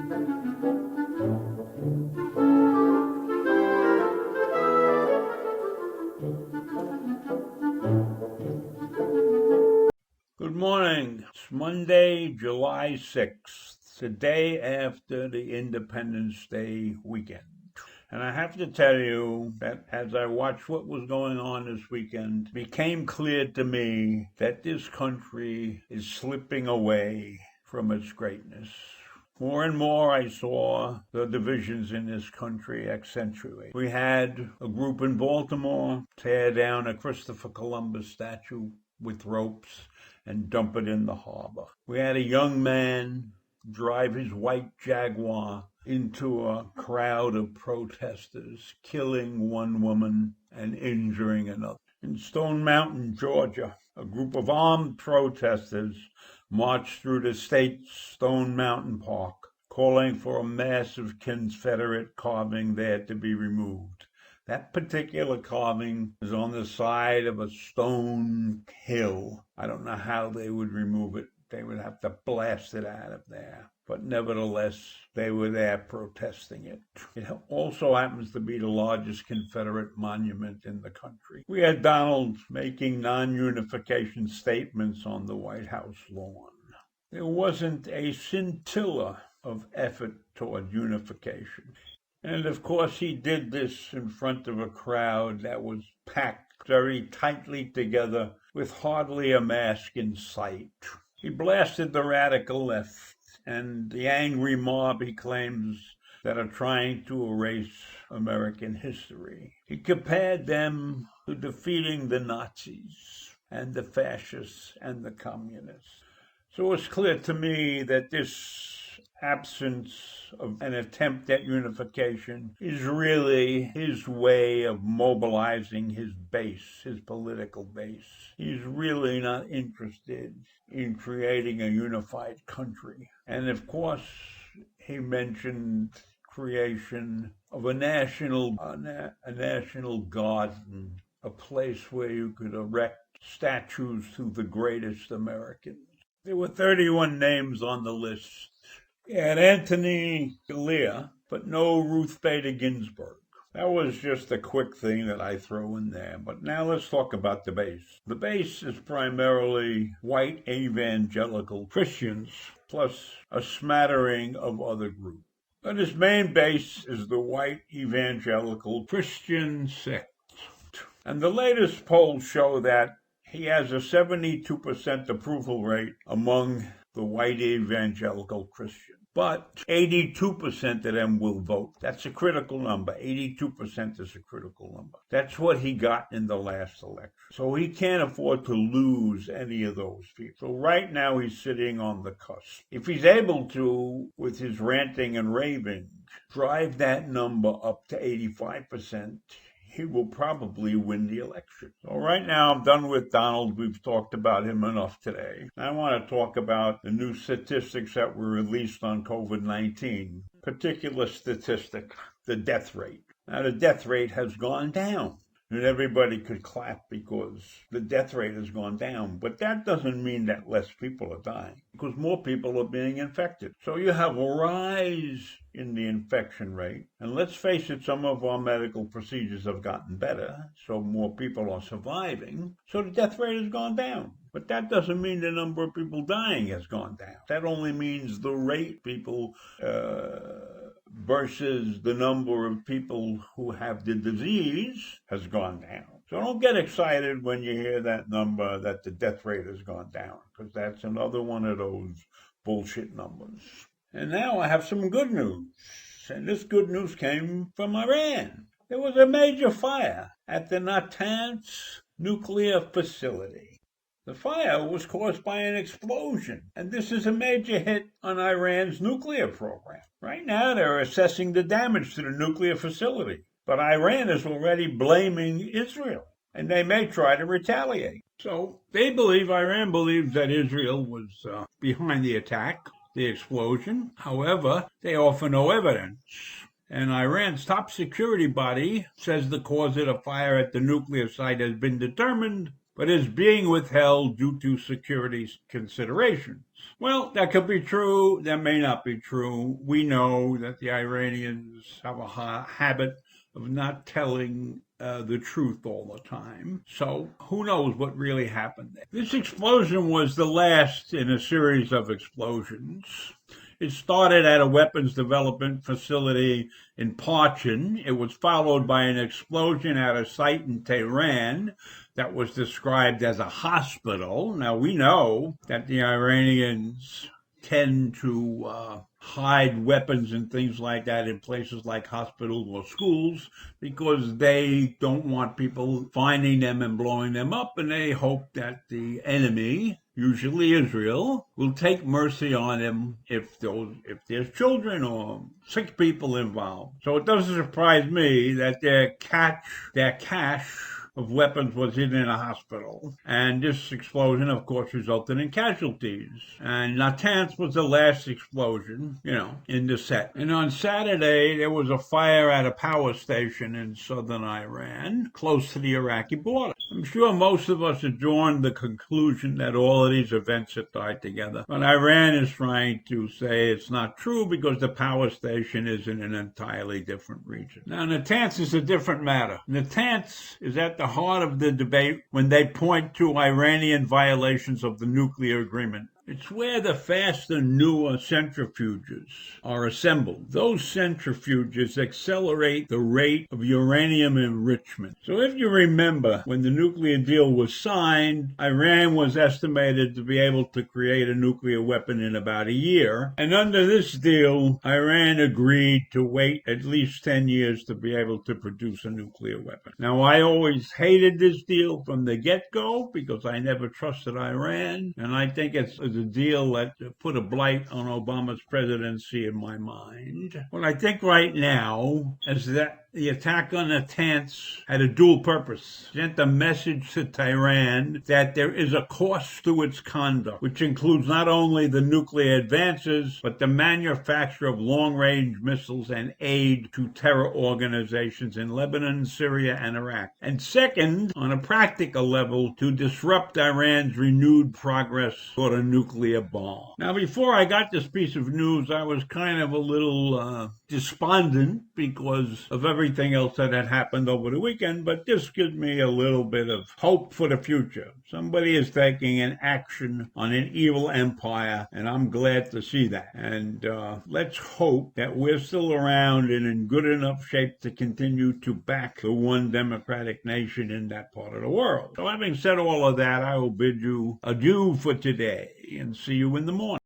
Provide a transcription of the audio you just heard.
Good morning. It's Monday, July 6th, the day after the Independence Day weekend. And I have to tell you that as I watched what was going on this weekend, it became clear to me that this country is slipping away from its greatness. More and more I saw the divisions in this country accentuate. We had a group in Baltimore tear down a Christopher Columbus statue with ropes and dump it in the harbor. We had a young man drive his white Jaguar into a crowd of protesters, killing one woman and injuring another. In Stone Mountain, Georgia, a group of armed protesters marched through the state's Stone Mountain Park, calling for a massive Confederate carving there to be removed. That particular carving is on the side of a stone hill. I don't know how they would remove it. They would have to blast it out of there. But nevertheless, they were there protesting it. It also happens to be the largest Confederate monument in the country. We had Donald making non-unification statements on the White House lawn. There wasn't a scintilla of effort toward unification. And of course, he did this in front of a crowd that was packed very tightly together with hardly a mask in sight. He blasted the radical left and the angry mob he claims that are trying to erase American history. He compared them to defeating the Nazis and the fascists and the communists. So it's clear to me that this absence of an attempt at unification is really his way of mobilizing his base, his political base. He's really not interested in creating a unified country. And of course, he mentioned creation of a national garden, a place where you could erect statues to the greatest Americans. There were 31 names on the list. You had Anthony Scalia, but no Ruth Bader Ginsburg. That was just a quick thing that I throw in there. But now let's talk about the base. The base is primarily white evangelical Christians, plus a smattering of other groups. But his main base is the white evangelical Christian sect. And the latest polls show that he has a 72% approval rate among the white evangelical Christians. But 82% of them will vote. That's a critical number. 82% is a critical number. That's what he got in the last election. So he can't afford to lose any of those people. So right now he's sitting on the cusp. If he's able to, with his ranting and raving, drive that number up to 85%, he will probably win the election. So right now I'm done with Donald. We've talked about him enough today. I want to talk about the new statistics that were released on COVID-19. Particular statistic, the death rate. Now the death rate has gone down. And everybody could clap because the death rate has gone down. But that doesn't mean that less people are dying, because more people are being infected. So you have a rise in the infection rate. And let's face it, some of our medical procedures have gotten better, so more people are surviving. So the death rate has gone down. But that doesn't mean the number of people dying has gone down. That only means the rate people versus the number of people who have the disease has gone down. So don't get excited when you hear that number that the death rate has gone down, because that's another one of those bullshit numbers. And now I have some good news. And this good news came from Iran. There was a major fire at the Natanz nuclear facility. The fire was caused by an explosion, and this is a major hit on Iran's nuclear program. Right now, they're assessing the damage to the nuclear facility, but Iran is already blaming Israel, and they may try to retaliate. So Iran believes that Israel was behind the attack, the explosion. However, they offer no evidence. And Iran's top security body says the cause of the fire at the nuclear site has been determined, but is being withheld due to security considerations. Well, that could be true. That may not be true. We know that the Iranians have a habit of not telling the truth all the time. So who knows what really happened there. This explosion was the last in a series of explosions. It started at a weapons development facility in Parchin. It was followed by an explosion at a site in Tehran that was described as a hospital. Now, we know that the Iranians tend to hide weapons and things like that in places like hospitals or schools because they don't want people finding them and blowing them up, and they hope that the enemy, usually Israel, will take mercy on them if there's children or sick people involved. So it doesn't surprise me that their cache of weapons was hidden in a hospital. And this explosion, of course, resulted in casualties. And Natanz was the last explosion, in the set. And on Saturday, there was a fire at a power station in southern Iran, close to the Iraqi border. I'm sure most of us have drawn the conclusion that all of these events have tied together. But Iran is trying to say it's not true because the power station is in an entirely different region. Now, Natanz is a different matter. Natanz is at the heart of the debate when they point to Iranian violations of the nuclear agreement. It's where the faster, newer centrifuges are assembled. Those centrifuges accelerate the rate of uranium enrichment. So if you remember, when the nuclear deal was signed, Iran was estimated to be able to create a nuclear weapon in about a year. And under this deal, Iran agreed to wait at least 10 years to be able to produce a nuclear weapon. Now, I always hated this deal from the get-go because I never trusted Iran, and I think it's a deal that put a blight on Obama's presidency in my mind. What I think right now is that the attack on Natanz had a dual purpose. It sent a message to Tehran that there is a cost to its conduct, which includes not only the nuclear advances, but the manufacture of long-range missiles and aid to terror organizations in Lebanon, Syria, and Iraq. And second, on a practical level, to disrupt Iran's renewed progress toward a nuclear bomb. Now, before I got this piece of news, I was kind of a little despondent because of everything else that had happened over the weekend, but this gives me a little bit of hope for the future. Somebody is taking an action on an evil empire, and I'm glad to see that. And let's hope that we're still around and in good enough shape to continue to back the one democratic nation in that part of the world. So having said all of that, I will bid you adieu for today and see you in the morning.